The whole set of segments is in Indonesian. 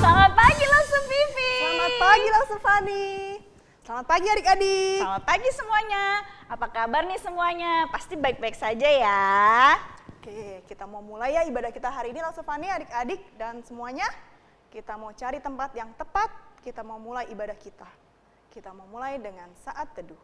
Selamat pagi Langsung Vivi. Selamat pagi Langsung Fani. Selamat pagi adik-adik. Selamat pagi semuanya. Apa kabar nih semuanya? Pasti baik-baik saja ya. Oke, kita mau mulai ya ibadah kita hari ini Langsung Fani, adik-adik dan semuanya. Kita mau cari tempat yang tepat, kita mau mulai ibadah kita. Kita mau mulai dengan saat teduh.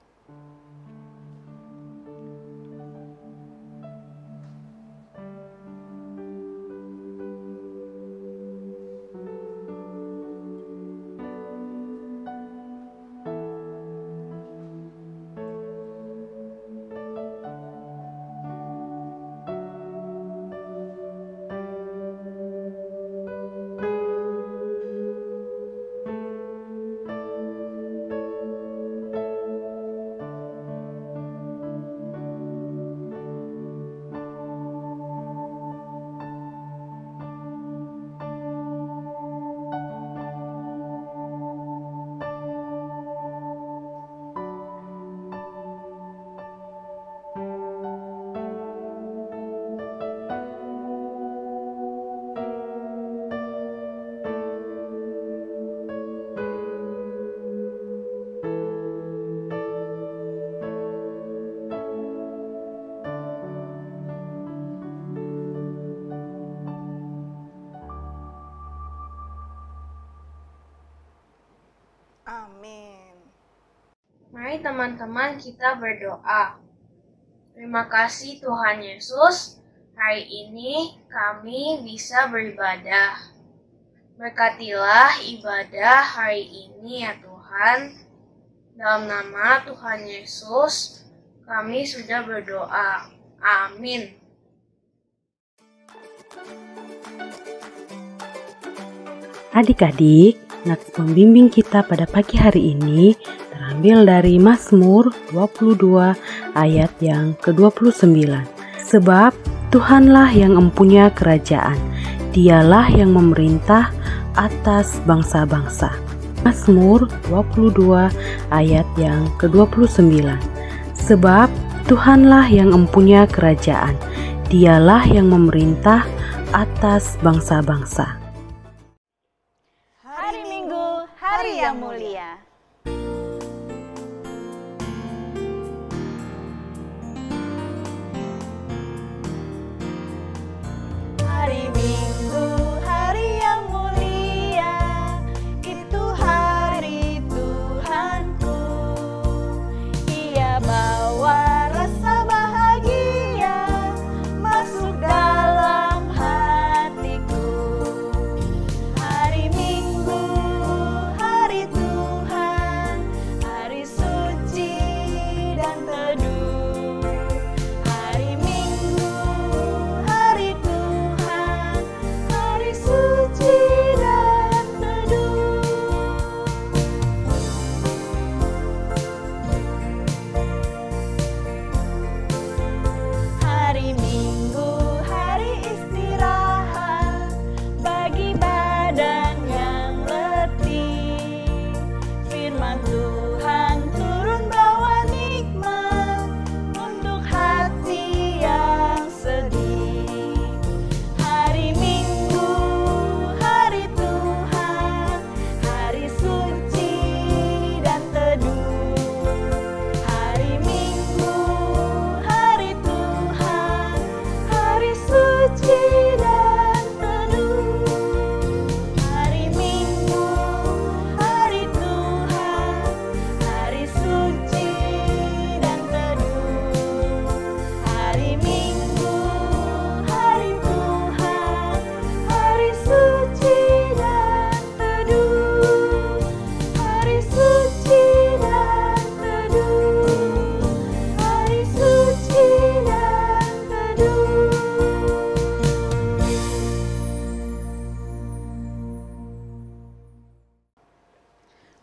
Amin. Mari teman-teman kita berdoa. Terima kasih Tuhan Yesus, hari ini kami bisa beribadah. Berkatilah ibadah hari ini ya Tuhan. Dalam nama Tuhan Yesus, kami sudah berdoa. Amin. Adik-adik, nats pembimbing kita pada pagi hari ini terambil dari Mazmur 22 ayat yang ke-29. Sebab Tuhanlah yang empunya kerajaan, Dialah yang memerintah atas bangsa-bangsa. Mazmur 22 ayat yang ke-29. Sebab Tuhanlah yang empunya kerajaan, Dialah yang memerintah atas bangsa-bangsa. Hari Minggu, hari yang mulia. Hari Minggu, hari yang mulia, itu hari Tuhanku. Ia bawa rasa bahagia masuk dalam hatiku. Hari Minggu, hari Tuhan.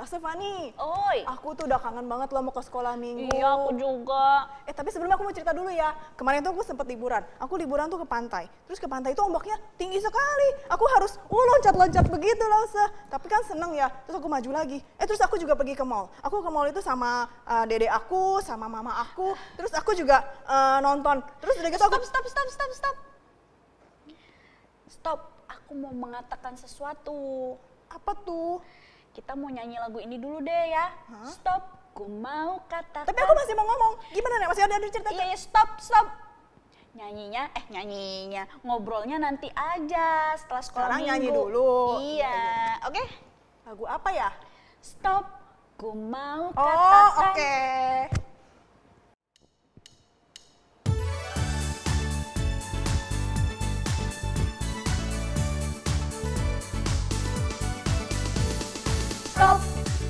Lase Fani, Oi. aku tuh udah kangen banget loh mau ke sekolah minggu. Iya, aku juga. Tapi sebelumnya aku mau cerita dulu ya. Kemarin tuh aku sempet liburan. Aku liburan tuh ke pantai. Terus ke pantai itu ombaknya tinggi sekali. Aku harus loncat-loncat begitu Lase. Tapi kan seneng ya. Terus aku maju lagi. Terus aku juga pergi ke mall. Aku ke mall itu sama dede aku, sama mama aku. Terus aku juga nonton. Terus udah gitu aku Stop, aku mau mengatakan sesuatu. apa tuh? Kita mau nyanyi lagu ini dulu deh ya. Hah? Stop, ku mau katakan. Tapi aku masih mau ngomong. Gimana nih? Masih ada cerita? Iya, stop. Nyanyinya, ngobrolnya nanti aja setelah sekolah Sekarang minggu. nyanyi dulu. Iya, oke? Lagu apa ya? Stop, ku mau Oh, katakan. oke. Stop,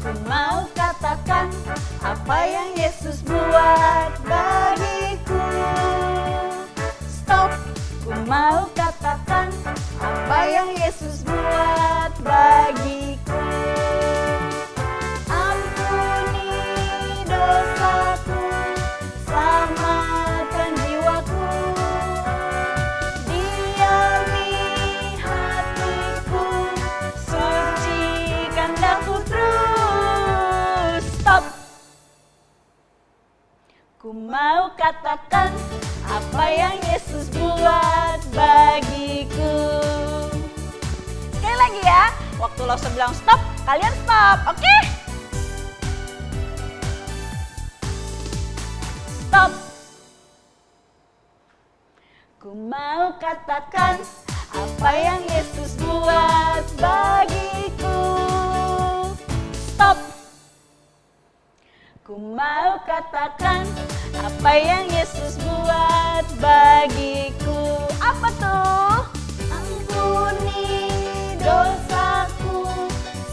ku mau katakan apa yang Yesus buat bagiku. Stop, ku mau katakan apa yang Yesus buat bagiku. Ampuni dosaku, selamatkan jiwaku. Diami hatiku, sucikan daku terus. Stop, ku mau katakan apa yang Yesus buat bagiku. Sekali lagi ya, waktu lo bilang stop, kalian stop, oke? Stop. Ku mau katakan apa yang Yesus buat bagiku. Stop. Ku mau katakan apa yang Yesus buat bagiku. Apa tuh? Ampuni dosaku,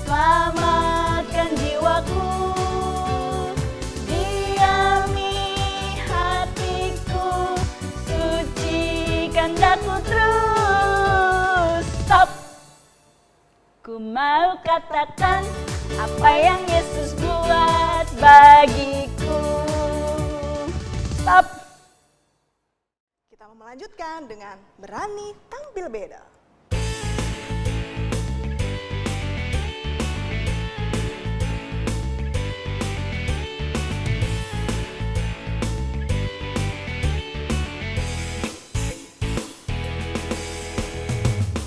selamatkan jiwaku. Diami hatiku, sucikan daku terus. Stop. Ku mau katakan apa yang Yesus buat bagiku. Stop. Kita mau melanjutkan dengan berani tampil beda.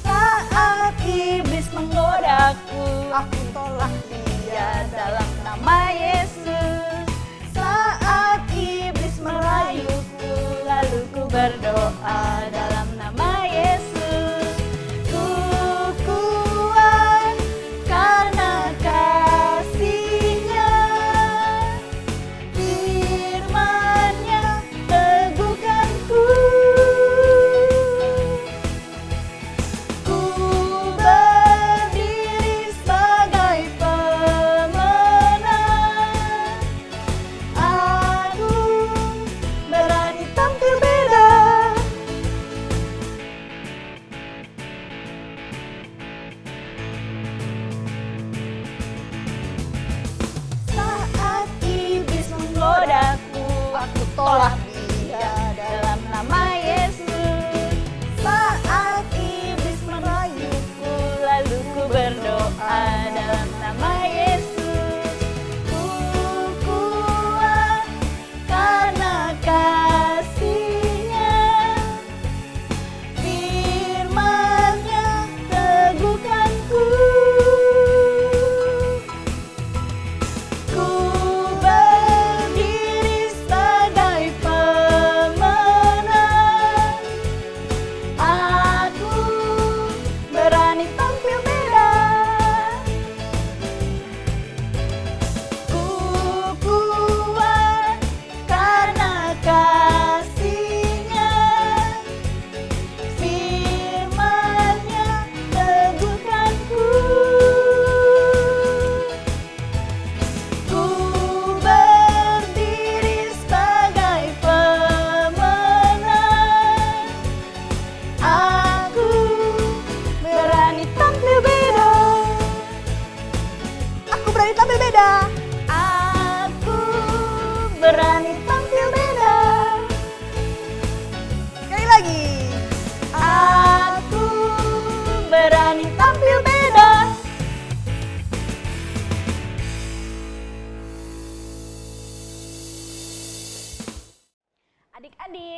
Saat iblis menggodaku, Aku tolak dia dalam nama Yesus. Saat iblis merayuku, lalu ku berdoa dalam nama Yesus.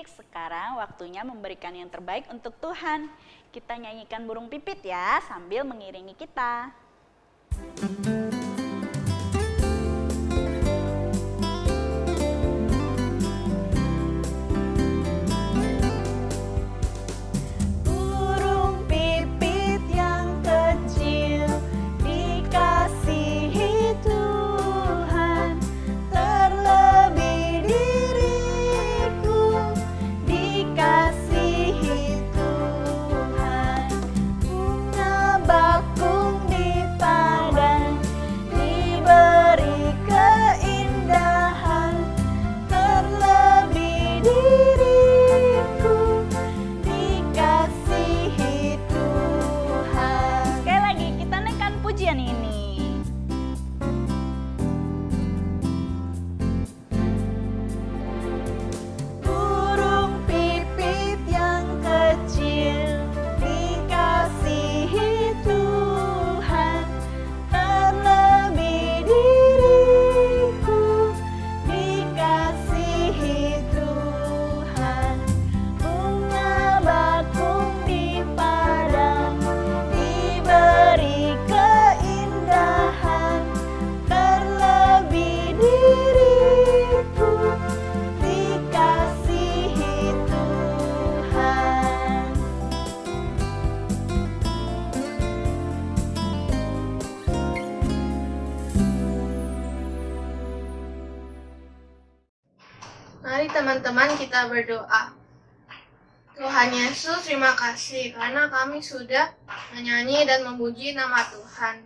adik-adik, sekarang waktunya memberikan yang terbaik untuk Tuhan. Kita nyanyikan burung pipit ya, sambil mengiringi kita. Mari teman-teman kita berdoa. Tuhan Yesus, terima kasih karena kami sudah menyanyi dan memuji nama Tuhan.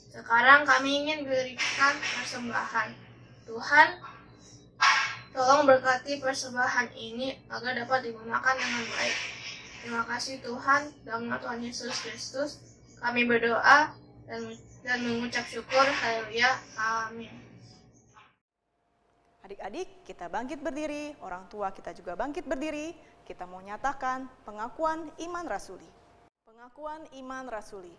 Sekarang kami ingin berikan persembahan. Tuhan, tolong berkati persembahan ini agar dapat digunakan dengan baik. Terima kasih Tuhan, dalam nama Tuhan Yesus Kristus, kami berdoa dan mengucap syukur. Haleluya. Amin. Adik-adik, kita bangkit berdiri, orang tua kita juga bangkit berdiri. Kita mau nyatakan pengakuan iman rasuli. Pengakuan iman rasuli.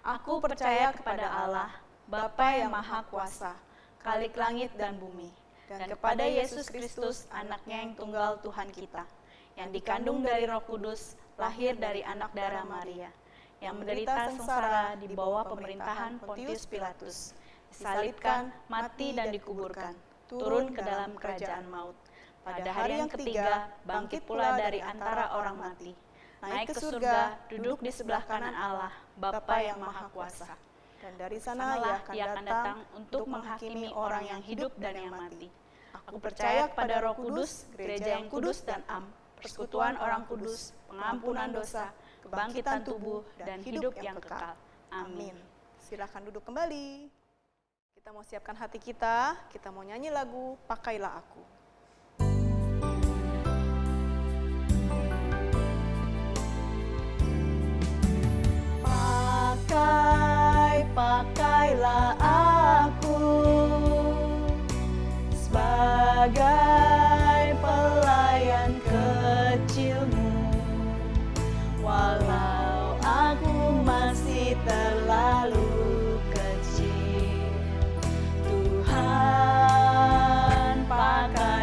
Aku percaya kepada Allah, Bapa yang Maha Kuasa, Khalik langit dan bumi, dan kepada Yesus Kristus, anaknya yang tunggal Tuhan kita, yang dikandung dari Roh Kudus, lahir dari anak darah Maria, yang menderita sengsara di bawah pemerintahan Pontius Pilatus, disalibkan, mati dan dikuburkan, turun ke dalam kerajaan maut. Pada hari yang ketiga, bangkit pula dari antara orang mati, naik ke surga, duduk di sebelah kanan Allah, Bapa yang Maha Kuasa. Dan dari sana ia akan datang untuk menghakimi orang yang hidup dan yang mati. Aku percaya kepada Roh Kudus, gereja yang kudus dan am, persekutuan orang kudus, pengampunan dosa, kebangkitan tubuh, dan hidup yang kekal. Amin. Silakan duduk kembali. Kita mau siapkan hati kita mau nyanyi lagu Pakailah Aku. Pakailah aku sebagai pelayan kecilmu, walau aku masih terlalu kecil. Tuhan, pakai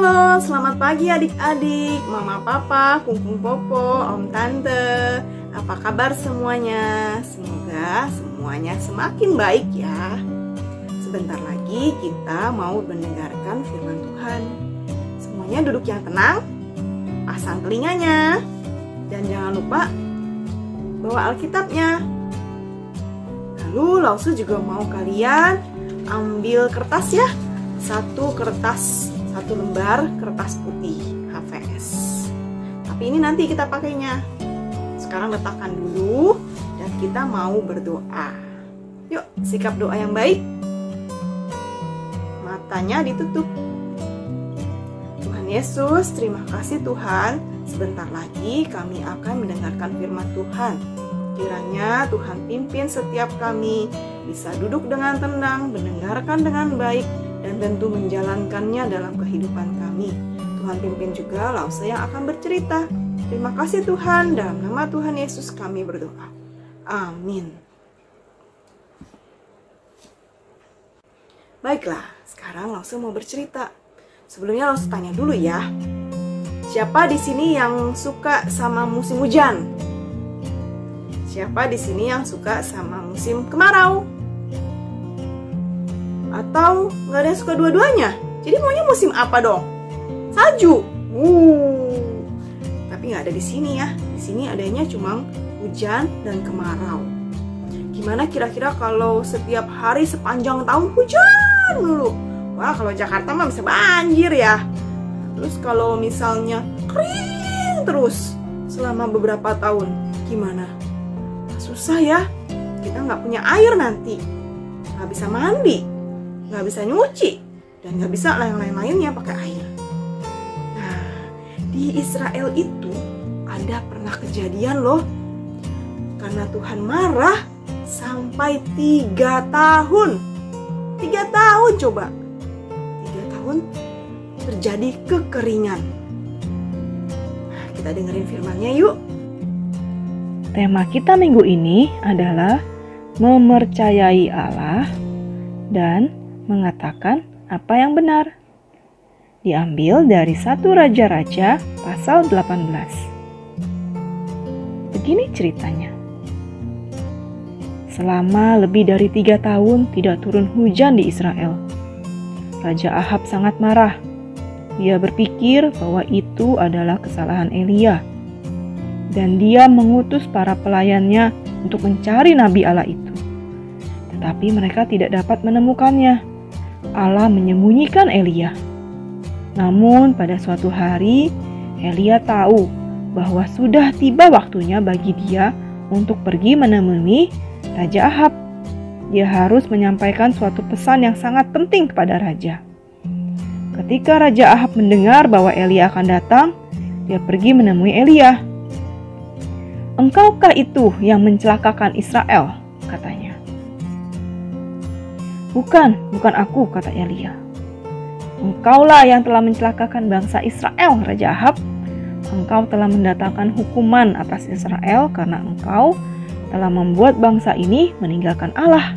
Halo, selamat pagi adik-adik, mama papa, kungkung popo, om tante. Apa kabar semuanya? Semoga semuanya semakin baik ya. Sebentar lagi kita mau mendengarkan firman Tuhan. Semuanya duduk yang tenang, pasang telinganya, dan jangan lupa bawa Alkitabnya. Lalu Lausu juga mau kalian ambil kertas ya. Satu lembar kertas putih HVS. Tapi ini nanti kita pakainya. Sekarang letakkan dulu dan kita mau berdoa. Yuk, sikap doa yang baik. Matanya ditutup. Tuhan Yesus, terima kasih Tuhan. Sebentar lagi kami akan mendengarkan firman Tuhan. Kiranya Tuhan pimpin setiap kami bisa duduk dengan tenang, mendengarkan dengan baik, dan tentu menjalankannya dalam kehidupan kami. Tuhan pimpin juga Lausa yang akan bercerita. Terima kasih Tuhan, dalam nama Tuhan Yesus kami berdoa. Amin. Baiklah, sekarang Lausa mau bercerita. Sebelumnya Lausa tanya dulu ya. Siapa di sini yang suka sama musim hujan? Siapa di sini yang suka sama musim kemarau? Atau nggak ada yang suka dua-duanya? Jadi maunya musim apa dong? Salju. Tapi nggak ada di sini ya. Di sini adanya cuma hujan dan kemarau. Gimana kira-kira kalau setiap hari sepanjang tahun hujan dulu? Wah, kalau Jakarta mah bisa banjir ya. Terus kalau misalnya kering terus selama beberapa tahun, gimana? Susah ya. Kita nggak punya air nanti. Nggak bisa mandi. Nggak bisa nyuci, dan nggak bisa lain-lainnya pakai air. Nah, di Israel itu ada pernah kejadian loh, karena Tuhan marah sampai 3 tahun. 3 tahun coba. 3 tahun terjadi kekeringan. Nah, kita dengerin firman-Nya yuk. Tema kita minggu ini adalah mempercayai Allah dan mengatakan apa yang benar. Diambil dari 1 Raja-Raja pasal 18. Begini ceritanya. Selama lebih dari 3 tahun tidak turun hujan di Israel. Raja Ahab sangat marah. Dia berpikir bahwa itu adalah kesalahan Elia. Dan dia mengutus para pelayannya untuk mencari nabi Allah itu. Tetapi mereka tidak dapat menemukannya. Allah menyembunyikan Elia. Namun pada suatu hari, Elia tahu bahwa sudah tiba waktunya bagi dia untuk pergi menemui Raja Ahab. Dia harus menyampaikan suatu pesan yang sangat penting kepada raja. Ketika Raja Ahab mendengar bahwa Elia akan datang, dia pergi menemui Elia. "Engkaukah itu yang mencelakakan Israel?" katanya. Bukan aku," kata Elia. "Engkaulah yang telah mencelakakan bangsa Israel, Raja Ahab. Engkau telah mendatangkan hukuman atas Israel karena engkau telah membuat bangsa ini meninggalkan Allah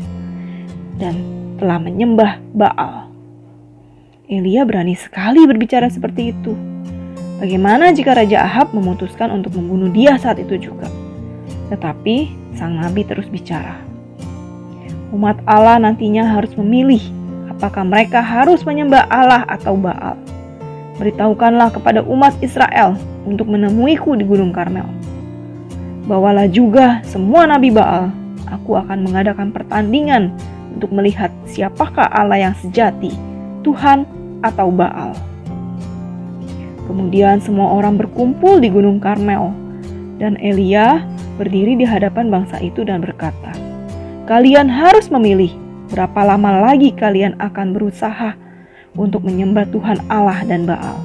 dan telah menyembah Baal." Elia berani sekali berbicara seperti itu. Bagaimana jika Raja Ahab memutuskan untuk membunuh dia saat itu juga? Tetapi sang nabi terus bicara. Umat Allah nantinya harus memilih apakah mereka harus menyembah Allah atau Baal. Beritahukanlah kepada umat Israel untuk menemuiku di Gunung Karmel. Bawalah juga semua nabi Baal. Aku akan mengadakan pertandingan untuk melihat siapakah Allah yang sejati, Tuhan atau Baal. Kemudian semua orang berkumpul di Gunung Karmel, dan Elia berdiri di hadapan bangsa itu dan berkata, "Kalian harus memilih berapa lama lagi kalian akan berusaha untuk menyembah Tuhan Allah dan Baal.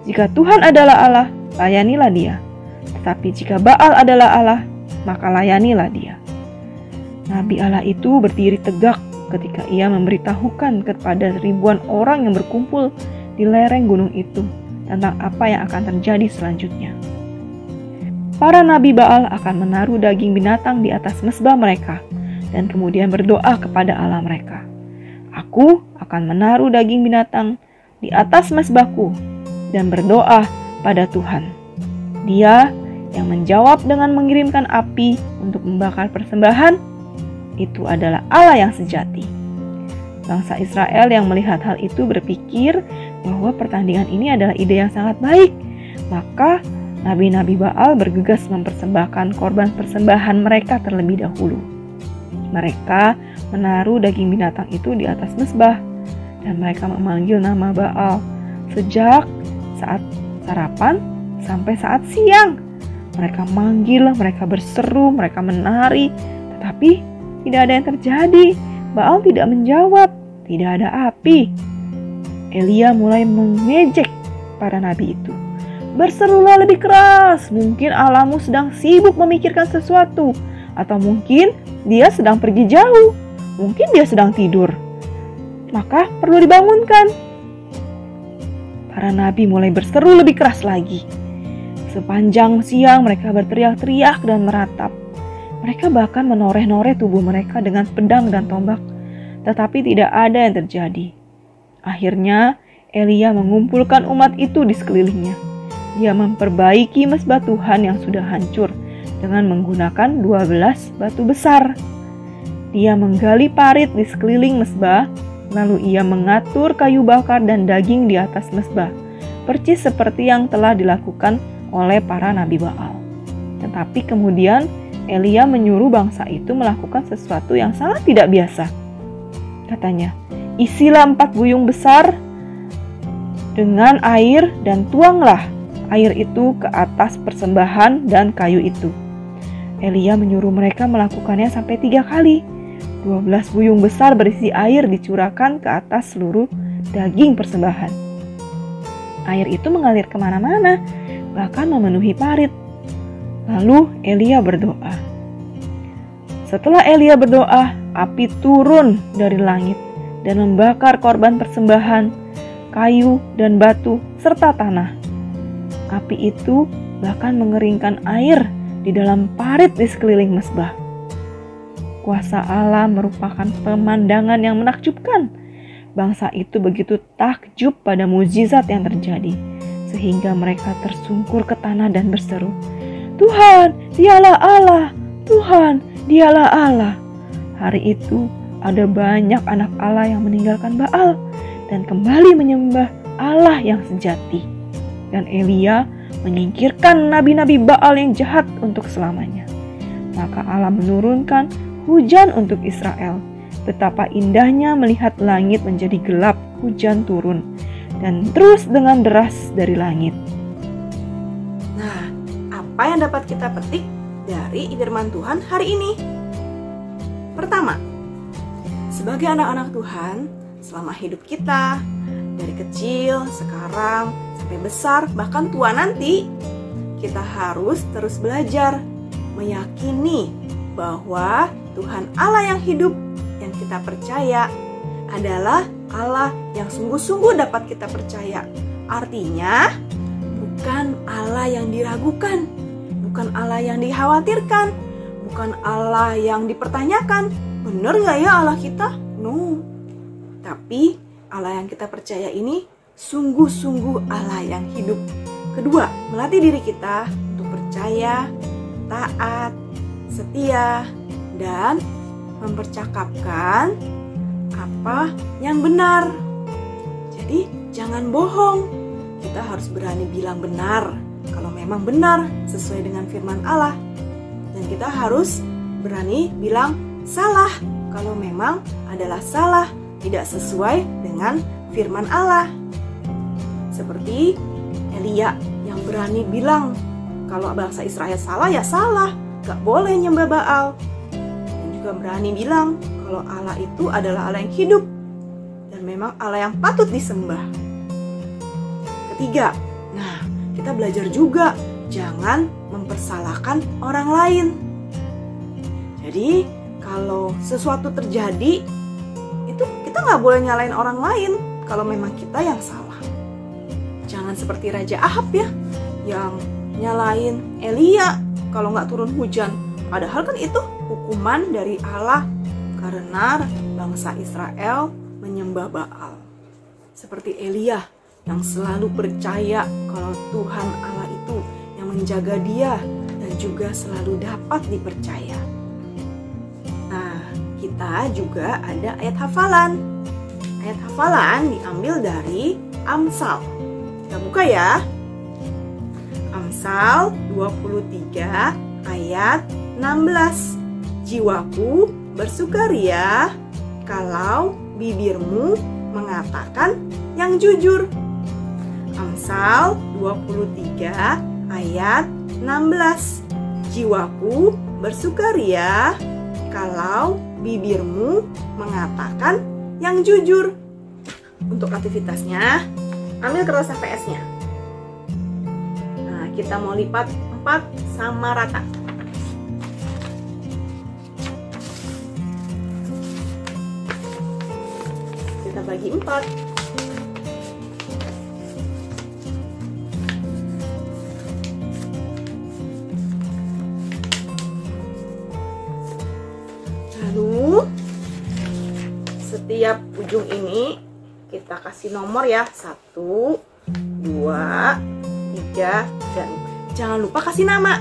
Jika Tuhan adalah Allah, layanilah dia. Tetapi jika Baal adalah Allah, maka layanilah dia." Nabi Allah itu berdiri tegak ketika ia memberitahukan kepada ribuan orang yang berkumpul di lereng gunung itu tentang apa yang akan terjadi selanjutnya. Para nabi Baal akan menaruh daging binatang di atas mezbah mereka dan kemudian berdoa kepada Allah mereka. "Aku akan menaruh daging binatang di atas mezbahku dan berdoa pada Tuhan. Dia yang menjawab dengan mengirimkan api untuk membakar persembahan, itu adalah Allah yang sejati. Bangsa Israel yang melihat hal itu berpikir bahwa pertandingan ini adalah ide yang sangat baik. Maka nabi-nabi Baal bergegas mempersembahkan korban persembahan mereka terlebih dahulu. Mereka menaruh daging binatang itu di atas mezbah dan mereka memanggil nama Baal sejak saat sarapan sampai saat siang. Mereka manggil, mereka berseru, mereka menari, tetapi tidak ada yang terjadi. Baal tidak menjawab, tidak ada api. Elia mulai mengejek para nabi itu. Berserulah lebih keras, mungkin Allahmu sedang sibuk memikirkan sesuatu, atau mungkin dia sedang pergi jauh, mungkin dia sedang tidur. Maka perlu dibangunkan. Para nabi mulai berseru lebih keras lagi. Sepanjang siang mereka berteriak-teriak dan meratap. Mereka bahkan menoreh-noreh tubuh mereka dengan pedang dan tombak, tetapi tidak ada yang terjadi. Akhirnya Elia mengumpulkan umat itu di sekelilingnya. Dia memperbaiki mezbah Tuhan yang sudah hancur dengan menggunakan 12 batu besar. Dia menggali parit di sekeliling mezbah, lalu ia mengatur kayu bakar dan daging di atas mezbah, persis seperti yang telah dilakukan oleh para nabi Baal. Tetapi kemudian Elia menyuruh bangsa itu melakukan sesuatu yang sangat tidak biasa. Katanya, isilah 4 buyung besar dengan air dan tuanglah air itu ke atas persembahan dan kayu itu. Elia menyuruh mereka melakukannya sampai 3 kali. 12 buyung besar berisi air dicurahkan ke atas seluruh daging persembahan. Air itu mengalir kemana-mana, bahkan memenuhi parit. Lalu Elia berdoa. Setelah Elia berdoa, api turun dari langit dan membakar korban persembahan, kayu dan batu, serta tanah. Api itu bahkan mengeringkan air di dalam parit di sekeliling mezbah. Kuasa Allah merupakan pemandangan yang menakjubkan. Bangsa itu begitu takjub pada mukjizat yang terjadi, sehingga mereka tersungkur ke tanah dan berseru, "Tuhan, dialah Allah! Tuhan, dialah Allah!" Hari itu ada banyak anak Allah yang meninggalkan Baal dan kembali menyembah Allah yang sejati. Dan Elia menyingkirkan nabi-nabi Baal yang jahat untuk selamanya. Maka Allah menurunkan hujan untuk Israel. Betapa indahnya melihat langit menjadi gelap, hujan turun, dan terus dengan deras dari langit. Nah, apa yang dapat kita petik dari firman Tuhan hari ini? Pertama, sebagai anak-anak Tuhan, selama hidup kita, dari kecil, sekarang, sampai besar, bahkan tua nanti, kita harus terus belajar, meyakini bahwa Tuhan Allah yang hidup, yang kita percaya, adalah Allah yang sungguh-sungguh dapat kita percaya. Artinya, bukan Allah yang diragukan, bukan Allah yang dikhawatirkan, bukan Allah yang dipertanyakan. Benar gak ya Allah kita? No. Tapi Allah yang kita percaya ini sungguh-sungguh Allah yang hidup. Kedua, melatih diri kita untuk percaya, taat, setia, dan mempercakapkan apa yang benar. Jadi jangan bohong. Kita harus berani bilang benar kalau memang benar sesuai dengan firman Allah. Dan kita harus berani bilang salah kalau memang adalah salah, tidak sesuai dengan firman Allah. Seperti Elia yang berani bilang kalau bangsa Israel salah ya salah, gak boleh nyembah Baal. Dan juga berani bilang kalau Allah itu adalah Allah yang hidup dan memang Allah yang patut disembah. Ketiga, nah kita belajar juga jangan mempersalahkan orang lain. Jadi kalau sesuatu terjadi, itu kita nggak boleh nyalain orang lain kalau memang kita yang salah. Jangan seperti Raja Ahab ya, yang nyalain Elia kalau nggak turun hujan. Padahal kan itu hukuman dari Allah karena bangsa Israel menyembah Baal. seperti Elia yang selalu percaya kalau Tuhan Allah itu yang menjaga dia dan juga selalu dapat dipercaya. Nah, kita juga ada ayat hafalan. Ayat hafalan diambil dari Amsal. Kita buka ya. Amsal 23 ayat 16. Jiwaku bersukaria kalau bibirmu mengatakan yang jujur. Amsal 23 ayat 16. Jiwaku bersukaria kalau bibirmu mengatakan yang jujur. Untuk aktivitasnya, ambil kertas HVS-nya. Nah, kita mau lipat 4 sama rata. Kita bagi 4. Lalu setiap ujung ini kita kasih nomor ya, 1, 2, 3, dan jangan lupa kasih nama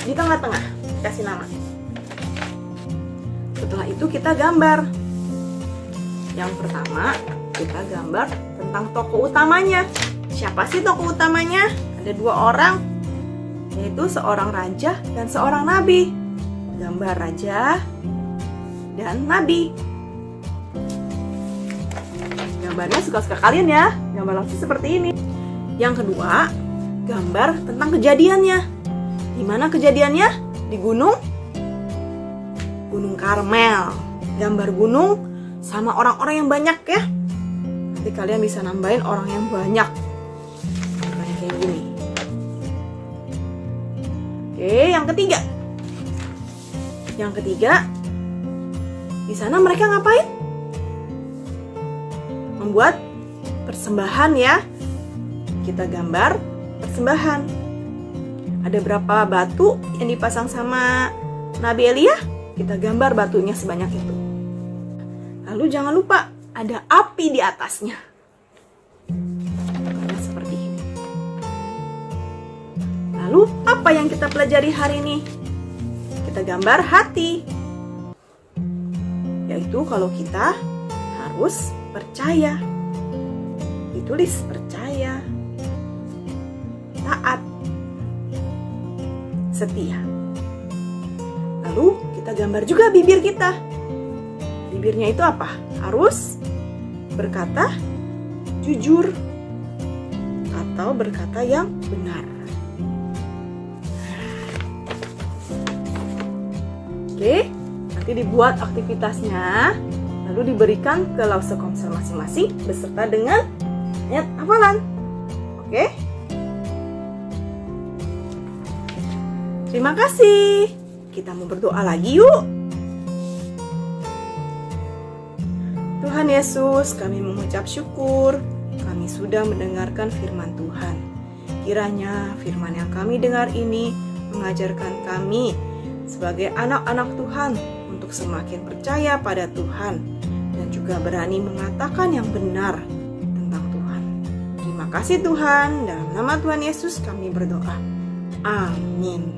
di tengah-tengah, kasih nama. Setelah itu kita gambar. Yang pertama kita gambar tentang tokoh utamanya. Siapa sih tokoh utamanya? Ada 2 orang, yaitu seorang raja dan seorang nabi. Gambar raja dan nabi. Gambarnya suka-suka kalian ya. Gambar langsung seperti ini. Yang kedua, gambar tentang kejadiannya. Di mana kejadiannya? Di Gunung Karmel. Gambar gunung sama orang-orang yang banyak ya. Nanti kalian bisa nambahin orang yang banyak. Kayak gini. Oke, yang ketiga. Yang ketiga, di sana mereka ngapain? Membuat persembahan ya. Kita gambar persembahan. Ada berapa batu yang dipasang sama Nabi Elia? Kita gambar batunya sebanyak itu. Lalu jangan lupa ada api di atasnya. Karena seperti ini. Lalu apa yang kita pelajari hari ini? Kita gambar hati. Yaitu kalau kita harus percaya. Ditulis percaya, taat, setia. Lalu kita gambar juga bibir kita. Bibirnya itu apa? Harus berkata jujur atau berkata yang benar. Oke, nanti dibuat aktivitasnya, lalu diberikan ke Lause Komsel masing-masing beserta dengan ayat hafalan. Oke? Terima kasih. Kita mau berdoa lagi yuk. Tuhan Yesus, kami mengucap syukur. Kami sudah mendengarkan firman Tuhan. Kiranya firman yang kami dengar ini mengajarkan kami sebagai anak-anak Tuhan untuk semakin percaya pada Tuhan dan juga berani mengatakan yang benar tentang Tuhan. Terima kasih Tuhan, dalam nama Tuhan Yesus kami berdoa. Amin.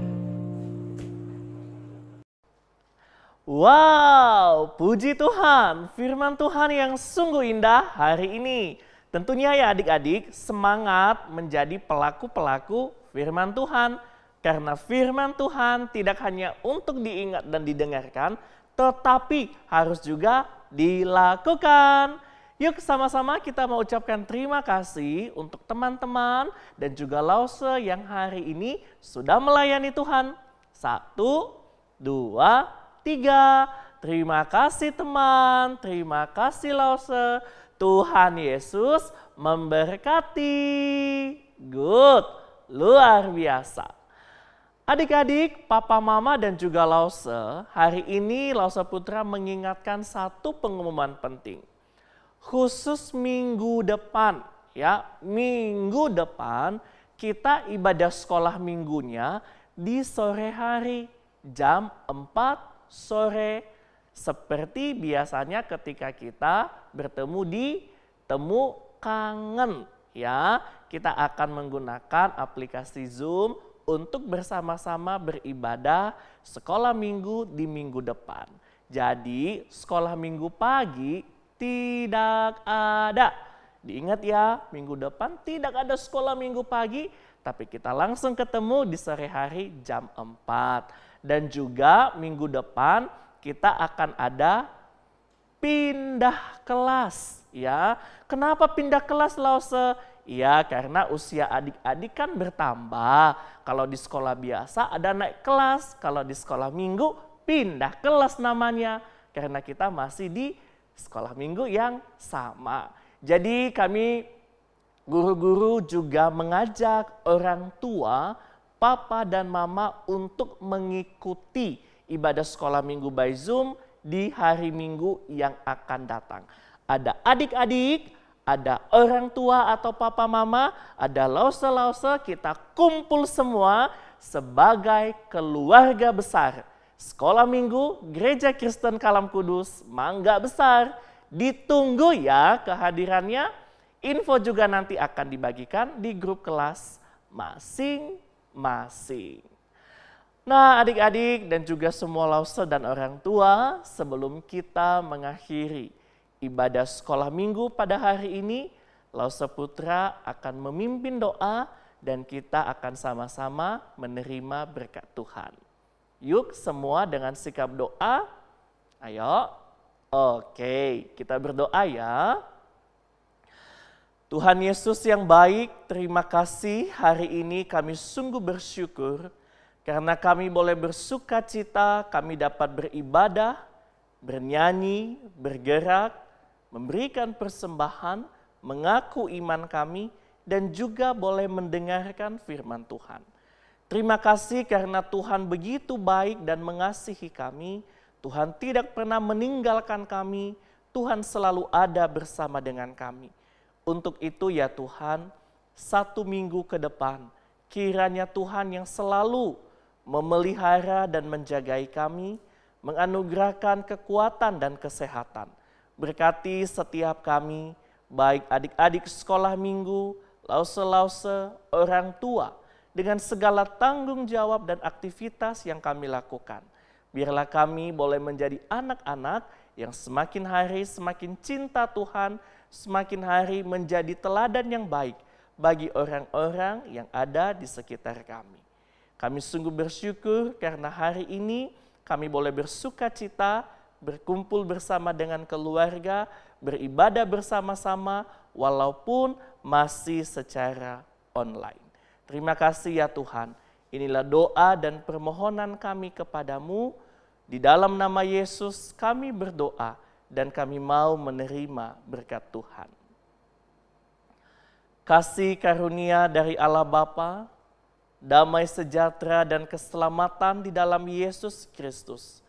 Wow, puji Tuhan, firman Tuhan yang sungguh indah hari ini. Tentunya ya adik-adik, semangat menjadi pelaku-pelaku firman Tuhan. Karena firman Tuhan tidak hanya untuk diingat dan didengarkan, tetapi harus juga dilakukan. Yuk sama-sama kita mau ucapkan terima kasih untuk teman-teman dan juga Lause yang hari ini sudah melayani Tuhan. 1, 2, 3. Terima kasih teman, terima kasih Lause. Tuhan Yesus memberkati. Good, luar biasa. Adik-adik, papa, mama dan juga Lause, hari ini Lause Putra mengingatkan satu pengumuman penting. Khusus minggu depan, ya, minggu depan kita ibadah sekolah minggunya di sore hari jam 4 sore Seperti biasanya ketika kita bertemu di Temu Kangen ya, kita akan menggunakan aplikasi Zoom untuk bersama-sama beribadah sekolah minggu di minggu depan. Jadi sekolah minggu pagi tidak ada. Diingat ya, minggu depan tidak ada sekolah minggu pagi, tapi kita langsung ketemu di sore hari jam 4. Dan juga minggu depan kita akan ada pindah kelas ya. Kenapa pindah kelas Lause? Ya karena usia adik-adik kan bertambah. Kalau di sekolah biasa ada naik kelas, kalau di sekolah minggu pindah kelas namanya. Karena kita masih di sekolah minggu yang sama. Jadi kami guru-guru juga mengajak orang tua, papa dan mama untuk mengikuti ibadah sekolah minggu by Zoom di hari Minggu yang akan datang. Ada adik-adik, ada orang tua atau papa mama, ada lause-lause, kita kumpul semua sebagai keluarga besar. Sekolah Minggu Gereja Kristen Kalam Kudus Mangga Besar. Ditunggu ya kehadirannya. Info juga nanti akan dibagikan di grup kelas masing-masing. Nah adik-adik dan juga semua lause dan orang tua, sebelum kita mengakhiri ibadah sekolah minggu pada hari ini, Lause Putra akan memimpin doa dan kita akan sama-sama menerima berkat Tuhan. Yuk semua dengan sikap doa, ayo. Oke, kita berdoa ya. Tuhan Yesus yang baik, terima kasih hari ini kami sungguh bersyukur karena kami boleh bersuka cita, kami dapat beribadah, bernyanyi, bergerak, memberikan persembahan, mengaku iman kami, dan juga boleh mendengarkan firman Tuhan. Terima kasih karena Tuhan begitu baik dan mengasihi kami. Tuhan tidak pernah meninggalkan kami, Tuhan selalu ada bersama dengan kami. Untuk itu ya Tuhan, 1 minggu ke depan, kiranya Tuhan yang selalu memelihara dan menjagai kami, menganugerahkan kekuatan dan kesehatan. Berkati setiap kami, baik adik-adik sekolah minggu, lause-lause, orang tua, dengan segala tanggung jawab dan aktivitas yang kami lakukan. Biarlah kami boleh menjadi anak-anak yang semakin hari semakin cinta Tuhan, semakin hari menjadi teladan yang baik bagi orang-orang yang ada di sekitar kami. Kami sungguh bersyukur karena hari ini kami boleh bersuka cita, berkumpul bersama dengan keluarga, beribadah bersama-sama walaupun masih secara online. Terima kasih ya Tuhan. Inilah doa dan permohonan kami kepadamu. Di dalam nama Yesus kami berdoa dan kami mau menerima berkat Tuhan. Kasih karunia dari Allah Bapa, damai sejahtera dan keselamatan di dalam Yesus Kristus,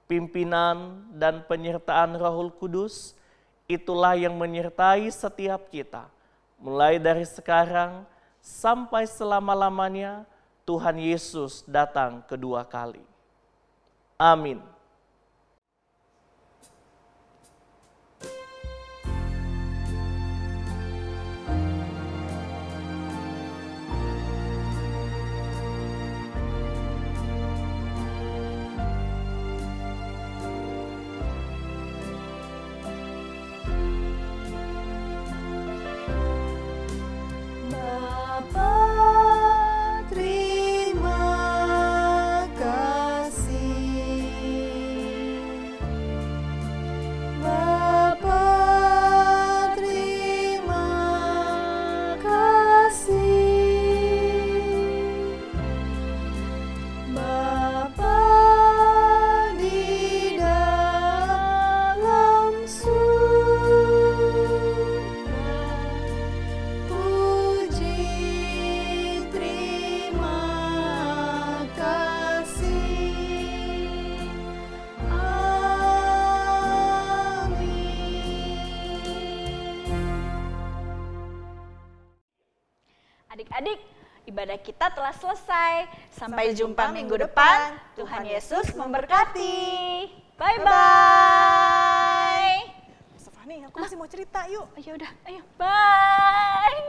pimpinan dan penyertaan Roh Kudus, itulah yang menyertai setiap kita. Mulai dari sekarang sampai selama-lamanya, Tuhan Yesus datang kedua kali. Amin. Adik-adik, ibadah kita telah selesai. Sampai jumpa minggu depan. Tuhan Yesus memberkati. Bye-bye. masih mau cerita, yuk. Ya udah, ayo, bye.